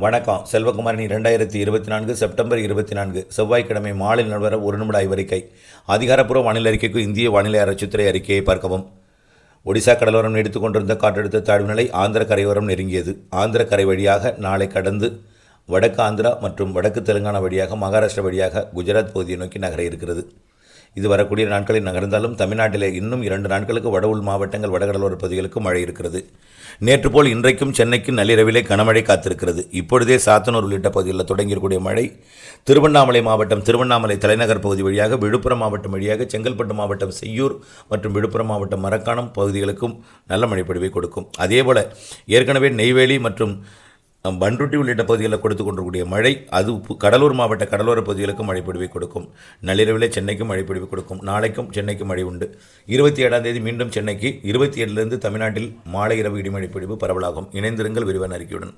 வணக்கம். செல்வகுமாரின் 2024 செப்டம்பர் 24 செவ்வாய்க்கிழமை மாலை நிலவர 1 நிமிட ஆய்வறிக்கை. அதிகாரப்பூர்வ வானிலை அறிக்கைக்கு இந்திய வானிலை ஆராய்ச்சித்துறை அறிக்கையை பார்க்கவும். ஒடிசா கடலோரம் நீடித்துக் கொண்டிருந்த காற்றழுத்த தாழ்வு நிலை ஆந்திர கரையோரம் நெருங்கியது. ஆந்திர கரை வழியாக நாளை கடந்து வடக்கு ஆந்திரா மற்றும் வடக்கு தெலுங்கானா வழியாக மகாராஷ்டிரா வழியாக குஜராத் பகுதியை நோக்கி நகர இருக்கிறது. இது வரக்கூடிய நாட்களில் நகர்ந்தாலும் தமிழ்நாட்டிலே இன்னும் 2 நாட்களுக்கு வட உள் மாவட்டங்கள் வடகடலோர பகுதிகளுக்கு மழை இருக்கிறது. நேற்று போல் இன்றைக்கும் சென்னைக்கு நள்ளிரவிலே கனமழை காத்திருக்கிறது. இப்பொழுதே சாத்தனூர் உள்ளிட்ட பகுதிகளில் தொடங்கியிருக்கூடிய மழை திருவண்ணாமலை மாவட்டம், திருவண்ணாமலை தலைநகர் பகுதி வழியாக விழுப்புரம் மாவட்டம் வழியாக செங்கல்பட்டு மாவட்டம் செய்யூர் மற்றும் விழுப்புரம் மாவட்டம் மரக்காணம் பகுதிகளுக்கும் நல்ல மழைப்பொழிவை கொடுக்கும். அதேபோல் ஏற்கனவே நெய்வேலி மற்றும் பண்ருட்டி உள்ளிட்ட பகுதிகளில் கொடுத்து கொண்டிருக்கூடிய மழை அது கடலூர் மாவட்ட கடலோர பகுதிகளுக்கும் மழைப்பொழிவை கொடுக்கும். நள்ளிரவிலே சென்னைக்கும் மழைப்பொழிவு கொடுக்கும். நாளைக்கும் சென்னைக்கு மழை உண்டு. 27ஆம் தேதி மீண்டும் சென்னைக்கு, 27லிருந்து தமிழ்நாட்டில் மாலை இரவு இடிமழை பொழிவு பரவலாகும். இணைந்திருங்கள் விரிவான அறிக்கையுடன்.